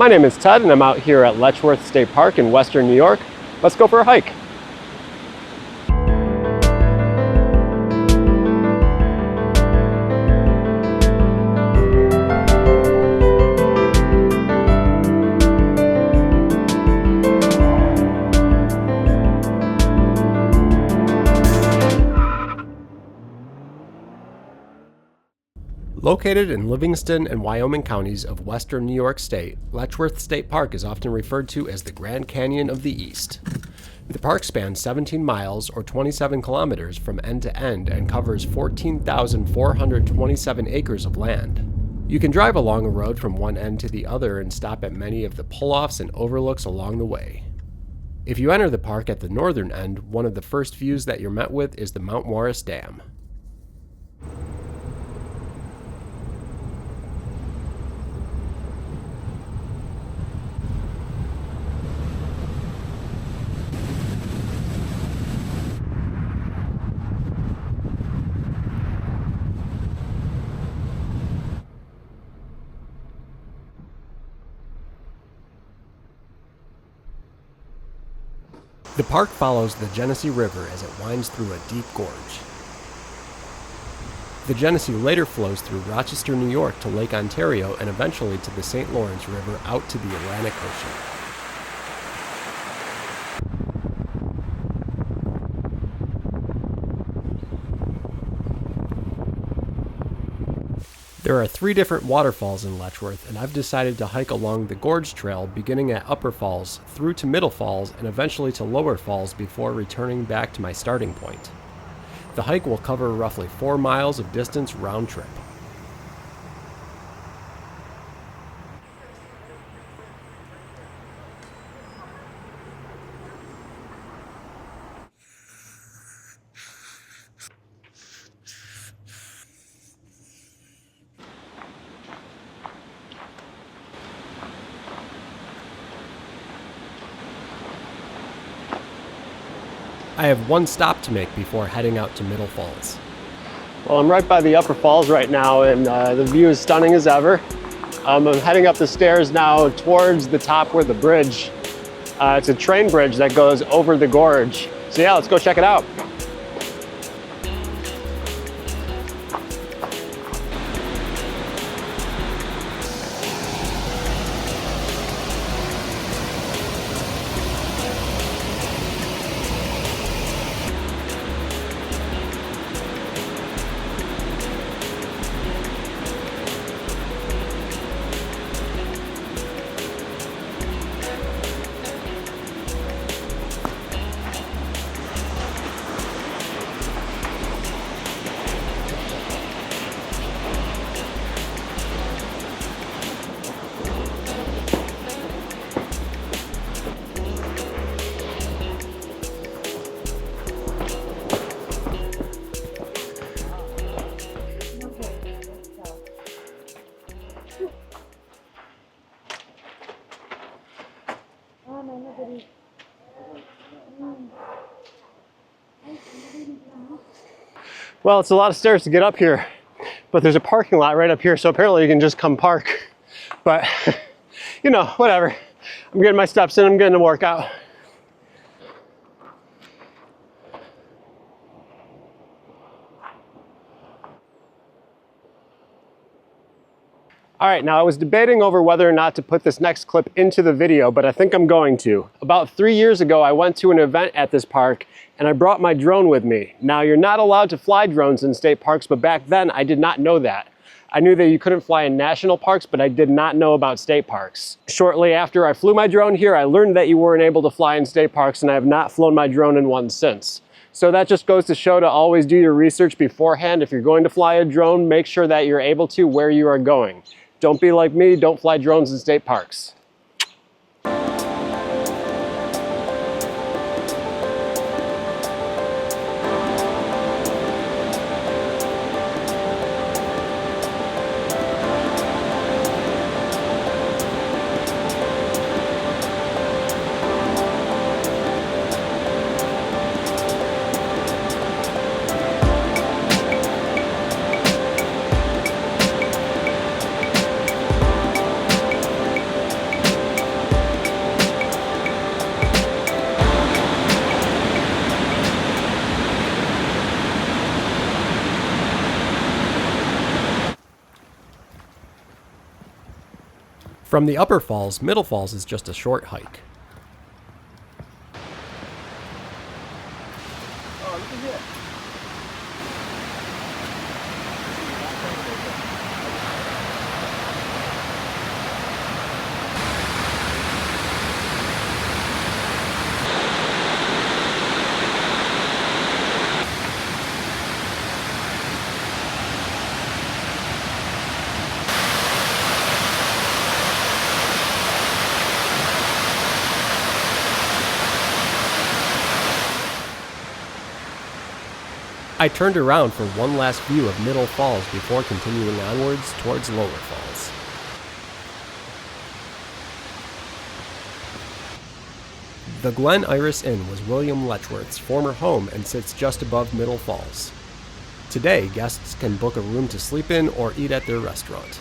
My name is Ted and I'm out here at Letchworth State Park in Western New York. Let's go for a hike. Located in Livingston and Wyoming counties of western New York State, Letchworth State Park is often referred to as the Grand Canyon of the East. The park spans 17 miles or 27 kilometers from end to end and covers 14,427 acres of land. You can drive along a road from one end to the other and stop at many of the pull-offs and overlooks along the way. If you enter the park at the northern end, one of the first views that you're met with is the Mount Morris Dam. The park follows the Genesee River as it winds through a deep gorge. The Genesee later flows through Rochester, New York to Lake Ontario and eventually to the St. Lawrence River out to the Atlantic Ocean. There are 3 different waterfalls in Letchworth, and I've decided to hike along the Gorge Trail beginning at Upper Falls, through to Middle Falls, and eventually to Lower Falls before returning back to my starting point. The hike will cover roughly 4 miles of distance round trip. I have one stop to make before heading out to Middle Falls. Well, I'm right by the Upper Falls right now, and the view is stunning as ever. I'm heading up the stairs now towards the top where the bridge, it's a train bridge that goes over the gorge. So yeah, let's go check it out. Well, it's a lot of stairs to get up here, but there's a parking lot right up here, so apparently you can just come park. But, you know, whatever. I'm getting my steps in, I'm getting a workout. All right, now I was debating over whether or not to put this next clip into the video, but I think I'm going to. About 3 years ago, I went to an event at this park and I brought my drone with me. Now, you're not allowed to fly drones in state parks, but back then I did not know that. I knew that you couldn't fly in national parks, but I did not know about state parks. Shortly after I flew my drone here, I learned that you weren't able to fly in state parks, and I have not flown my drone in one since. So that just goes to show to always do your research beforehand. If you're going to fly a drone, make sure that you're able to where you are going. Don't be like me, don't fly drones in state parks. From the upper falls, Middle Falls is just a short hike. I turned around for one last view of Middle Falls before continuing onwards towards Lower Falls. The Glen Iris Inn was William Letchworth's former home and sits just above Middle Falls. Today, guests can book a room to sleep in or eat at their restaurant.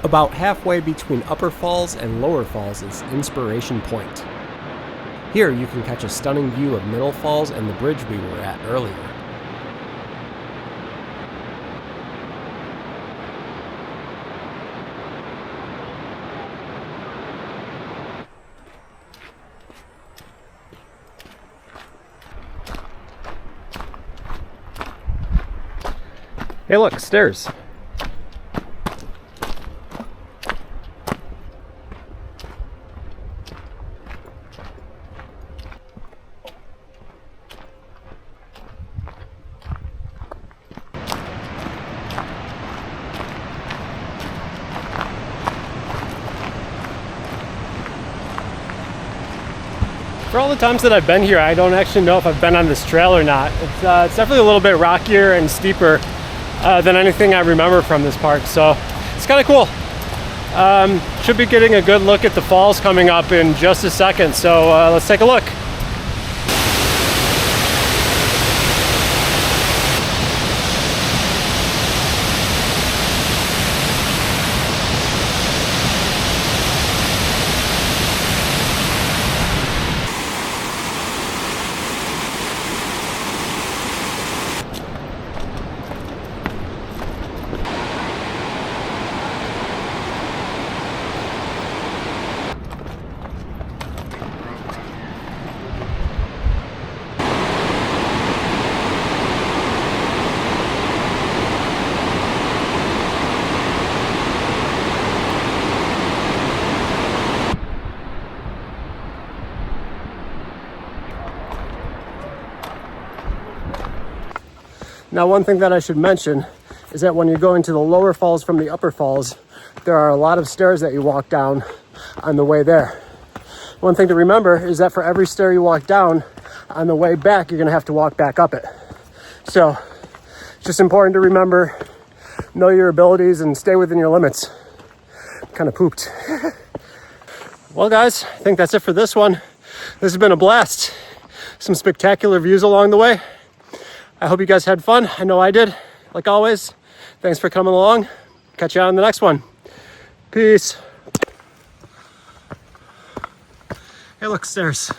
About halfway between Upper Falls and Lower Falls is Inspiration Point. Here you can catch a stunning view of Middle Falls and the bridge we were at earlier. Hey look, stairs. For all the times that I've been here, I don't actually know if I've been on this trail or not. It's definitely a little bit rockier and steeper than anything I remember from this park, so it's kind of cool. Should be getting a good look at the falls coming up in just a second, so let's take a look. Now, one thing that I should mention is that when you're going to the Lower Falls from the Upper Falls, there are a lot of stairs that you walk down on the way there. One thing to remember is that for every stair you walk down, on the way back, you're gonna have to walk back up it. So it's just important to remember, know your abilities and stay within your limits. Kind of pooped. Well guys, I think that's it for this one. This has been a blast. Some spectacular views along the way. I hope you guys had fun. I know I did, like always. Thanks for coming along. Catch you on the next one. Peace. Hey, look, stairs.